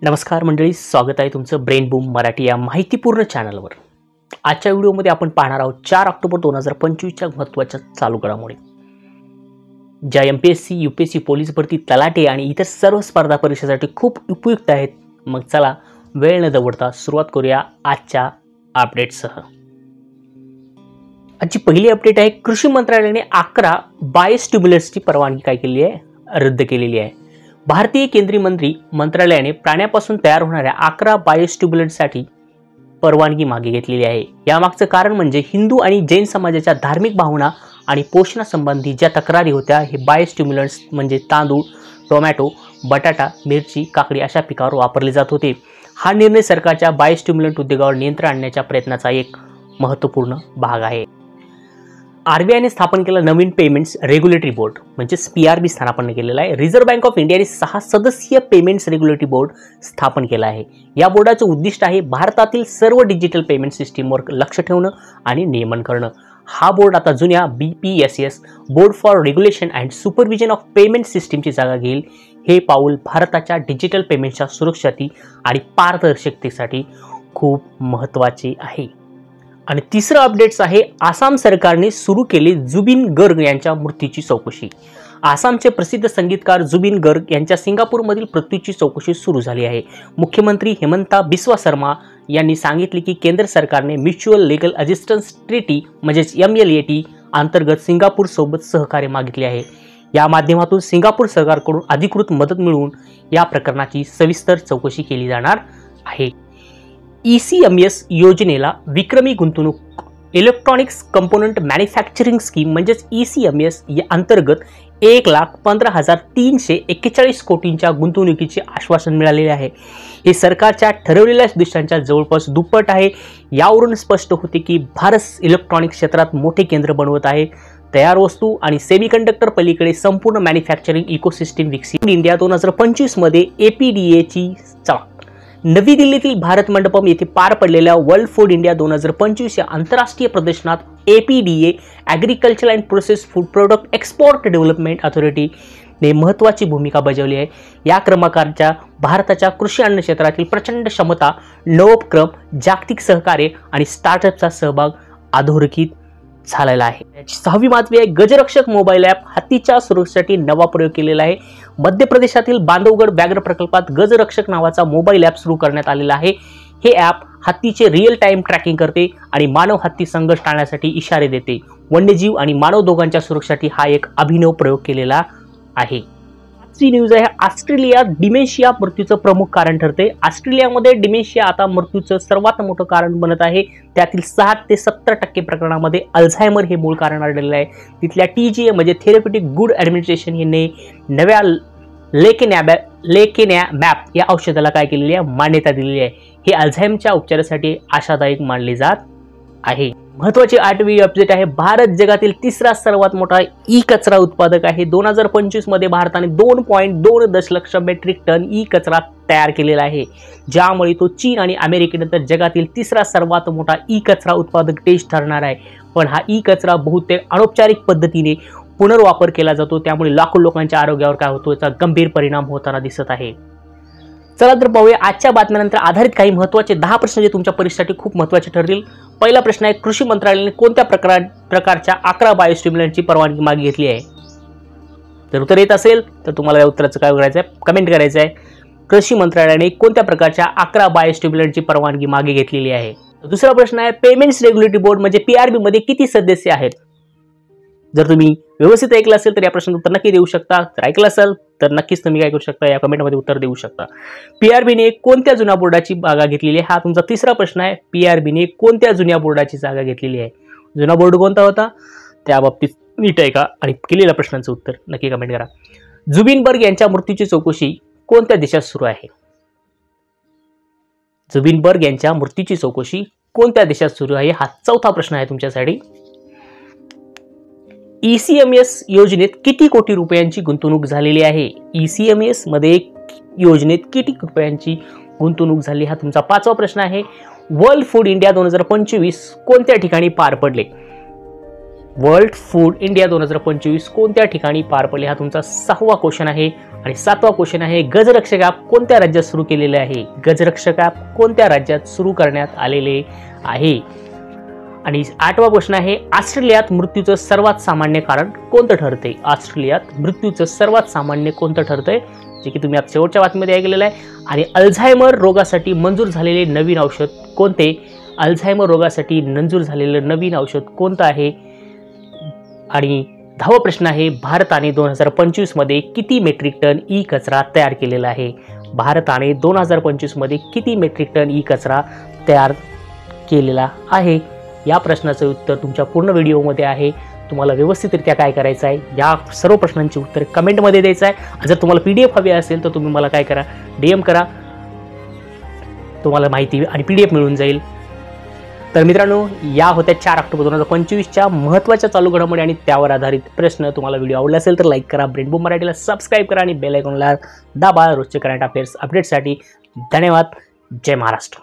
नमस्कार मंडळी, स्वागत आहे तुमचं ब्रेन बूम मराठी या माहितीपूर्ण चॅनलवर। आजच्या व्हिडिओमध्ये आपण पाहणार आहोत 4 ऑक्टोबर 2025च्या महत्त्वाच्या चालू घडामोडी, ज्या एमपीएससी, यूपीएससी, पोलीस भरती, तलाठी आणि इतर सर्व स्पर्धा परीक्षेसाठी खूप उपयुक्त आहेत। मग चला वेळ न दवडता सुरुवात करूया आजच्या अपडेटसह। आजची पहिली अपडेट आहे, कृषी मंत्रालयाने 11 बायोस्टिम्युलंट्सची परवानगी काय केली आहे? रद्द केलेली आहे। भारतीय केंद्रीय मंत्रालयाने प्राण्यापासून तयार होणाऱ्या 11 बायोस्टिम्युलंट्ससाठी परवानगी मागे घेतलेली आहे। यामागचं कारण म्हणजे हिंदू आणि जैन समाजाच्या धार्मिक भावना आणि पोषणासंबंधी ज्या तक्रारी होत्या, हे बायोस्टिम्युलंट्स म्हणजे तांदूळ, टोमॅटो, बटाटा, मिरची, काकडी अशा पिकावर वापरले जात होते। हा निर्णय सरकारच्या बायोस्टिम्युलंट उद्योगावर नियंत्रण आणण्याच्या प्रयत्नाचा एक महत्त्वपूर्ण भाग आहे। आरबीआयने स्थापन केलं नवीन पेमेंट्स रेग्युलेटरी बोर्ड म्हणजेच पीआरबी स्थापन केलेलं आहे। रिझर्व्ह बँक ऑफ इंडियाने 6 सदस्यीय पेमेंट्स रेग्युलेटरी बोर्ड स्थापन केला आहे। या बोर्डाचं उद्दिष्ट आहे भारतातील सर्व डिजिटल पेमेंट सिस्टीमवर लक्ष ठेवणं आणि नियमन करणं। हा बोर्ड आता जुन्या BPSS board for regulation and supervision of payment सिस्टीमची जागा घेईल। हे पाऊल भारताच्या डिजिटल पेमेंटच्या सुरक्षितते आणि पारदर्शकतेसाठी खूप महत्त्वाचे आहे। आणि तिसरं अपडेट्स आहे, आसाम सरकारने सुरू केली जुबिन गर्ग यांच्या मृत्यूची चौकशी। आसामचे प्रसिद्ध संगीतकार जुबिन गर्ग यांच्या सिंगापूरमधील मृत्यूची चौकशी सुरू झाली आहे। मुख्यमंत्री हेमंता बिस्वा शर्मा यांनी सांगितले की केंद्र सरकारने म्युच्युअल लीगल असिस्टन्स ट्रीटी म्हणजेच MLAT अंतर्गत सिंगापूर सोबत सहकार्य मागितले आहे। या माध्यमातून सिंगापूर सरकारकडून अधिकृत मदत मिळवून या प्रकरणाची सविस्तर चौकशी केली जाणार आहे। ECMS योजनेला विक्रमी गुंतवणूक, इलेक्ट्रॉनिक्स कंपोनंट मॅन्युफॅक्चरिंग स्कीम म्हणजेच ECMS या अंतर्गत 1,15,341 कोटींच्या गुंतवणुकीचे आश्वासन मिळालेले आहे। हे सरकारच्या ठरवलेल्या उद्दिष्टांच्या जवळपास दुप्पट आहे। यावरून स्पष्ट होते की भारत इलेक्ट्रॉनिक क्षेत्रात मोठे केंद्र बनवत आहे। तयार वस्तू आणि सेमीकंडक्टर पलीकडे संपूर्ण मॅन्युफॅक्चरिंग इकोसिस्टीम विकसित। इंडिया 2025 मध्ये APDA ची नवी दिल्लीतील भारत मंडपम येथे पार पडलेल्या वर्ल्ड फूड इंडिया 2025 या आंतरराष्ट्रीय प्रदर्शनात APDA agriculture and process food product export development authority ने महत्त्वाची भूमिका बजावली आहे। या क्रमांकाच्या भारताच्या कृषी अन्न क्षेत्रातील प्रचंड क्षमता, नवोपक्रम, जागतिक सहकार्य आणि स्टार्टअपचा सहभाग अधोरेखित झालेला आहे। 6वी बातमी आहे, गजरक्षक मोबाईल ॲप हत्तीच्या सुरक्षेसाठी नवा प्रयोग केलेला आहे। मध्य प्रदेशातील बांधवगड व्याघ्र प्रकल्पात गजरक्षक नावाचा मोबाईल ॲप सुरू करण्यात आलेला आहे। हे ॲप हत्तीचे रिअल टाइम ट्रॅकिंग करते आणि मानव हत्ती संघर्ष टाळण्यासाठी इशारे देते। वन्यजीव आणि मानव दोघांच्या सुरक्षेसाठी हा एक अभिनव प्रयोग केलेला आहे। आजची न्यूज आहे, ऑस्ट्रेलियात डिमेन्शिया मृत्यूचं प्रमुख कारण ठरते। ऑस्ट्रेलियामध्ये डिमेन्शिया आता मृत्यूचं सर्वात मोठं कारण बनत आहे। त्यातील 60 ते 70% प्रकरणामध्ये अल्झायमर हे मूळ कारण आढळलेलं आहे। तिथल्या TGA म्हणजे थेरप्युटिक गुड ॲडमिनिस्ट्रेशन यांनी नव्या लेकेनॅमॅप या औषधाला काय केलेली आहे? मान्यता दिलेली आहे। हे अल्झायमरच्या उपचारासाठी आशादायक मानले जात आहे। महत्त्वाची 8वी अपडेट आहे, भारत जगातील तिसरा सर्वात मोठा कचरा उत्पादक आहे। 2025 मध्ये भारताने 2.2 दशलक्ष मेट्रिक टन कचरा तयार केलेला आहे, ज्यामुळे तो चीन आणि अमेरिकेनंतर जगातील तिसरा सर्वात मोठा कचरा उत्पादक देश ठरणार आहे। पण हा कचरा बहुतेक अनौपचारिक पद्धतीने पुनर्वापर केला जातो, त्यामुळे लाखो लोकांच्या आरोग्यावर काय होतो याचा गंभीर परिणाम होताना दिसत आहे। चला तर पाहूया आजच्या बातम्यांनंतर आधारित काही महत्त्वाचे 10 प्रश्न जे तुमच्या परीक्षेसाठी खूप महत्त्वाचे ठरतील। पहिला प्रश्न आहे, कृषी मंत्रालयाने कोणत्या प्रकारच्या 11 बायोस्टिम्युलंटची परवानगी मागे घेतली आहे? जर उत्तर येत असेल तर तुम्हाला या उत्तराचं काय करायचं आहे? कमेंट करायचं आहे। कृषी मंत्रालयाने कोणत्या प्रकारच्या 11 बायोस्टिम्युलंटची परवानगी मागे घेतलेली आहे? दुसरा प्रश्न आहे, पेमेंट्स रेग्युलेटरी बोर्ड म्हणजे PRB मध्ये किती सदस्य आहेत? जर तुम्ही व्यवस्थित ऐकलं असेल तर या प्रश्नाचं उत्तर नक्की देऊ शकता। जर ऐकलं असेल तर नक्कीच तुम्ही काय करू शकता, या कमेंटमध्ये उत्तर देऊ शकता। PRBने कोणत्या जुन्या बोर्डाची जागा घेतलेली आहे? हा तुमचा तिसरा प्रश्न आहे। PRBने कोणत्या जुन्या बोर्डाची जागा घेतलेली आहे? जुना बोर्ड कोणता होता? त्या बाबतीत नीट ऐका आणि केलेल्या प्रश्नांचं उत्तर नक्की कमेंट करा। जुबिन गर्ग यांच्या मृत्यूची चौकशी कोणत्या देशात सुरू आहे? जुबिन गर्ग यांच्या मृत्यूची चौकशी कोणत्या देशात सुरू आहे? हा चौथा प्रश्न आहे तुमच्यासाठी। ECMS योजनेत किती कोटी रुपयांची गुंतवणूक झालेली आहे? ECMS मध्ये योजनेत किती रुपयांची गुंतवणूक झाली? हा तुमचा 5वा प्रश्न आहे। वर्ल्ड फूड इंडिया 2025 कोणत्या ठिकाणी पार पडले? वर्ल्ड फूड इंडिया 2025 कोणत्या ठिकाणी पार पडले? हा तुमचा 6वा क्वेश्चन आहे। आणि 7वा क्वेश्चन आहे, गजरक्षक ॲप कोणत्या राज्यात सुरू केलेले आहे? गजरक्षक ॲप कोणत्या राज्यात सुरू करण्यात आलेले आहे? आणि 8वा क्वेश्चन आहे, ऑस्ट्रेलियात मृत्यूचं सर्वात सामान्य कारण कोणतं ठरते? ऑस्ट्रेलियात मृत्यूचं सर्वात सामान्य कोणतं ठरतंय? जे की तुम्ही आता शेवटच्या बातमीमध्ये ऐकलेलं आहे. आणि अल्झायमर रोगासाठी मंजूर झालेले नवीन औषध कोणते? अल्झायमर रोगासाठी मंजूर झालेलं नवीन औषध कोणतं आहे? आणि 10वा प्रश्न आहे, भारताने 2025 मध्ये किती मेट्रिक टन ई कचरा तयार केलेला आहे? भारताने 2025 मध्ये किती मेट्रिक टन ई कचरा तयार केलेला आहे? या प्रश्नाचं उत्तर तुमच्या पूर्ण व्हिडिओमध्ये आहे. तुम्हाला व्यवस्थितरित्या काय करायचं आहे, या सर्व प्रश्नांची उत्तर कमेंटमध्ये द्यायचं आहे. जर तुम्हाला PDF हवी असेल तर तुम्ही मला काय करा, DM करा, तुम्हाला माहिती आणि PDF मिळून जाईल. तर मित्रांनो, या होत्या 4 ऑक्टोबर 2025च्या महत्त्वाच्या चालू घडामोडी आणि त्यावर आधारित प्रश्न. तुम्हाला व्हिडिओ आवडला असेल तर लाईक करा, ब्रेनबूम मराठीला सबस्क्राईब करा आणि बेल आयकॉनला दाबा रोजचे करंट अफेअर्स अपडेटसाठी. धन्यवाद. जय महाराष्ट्र.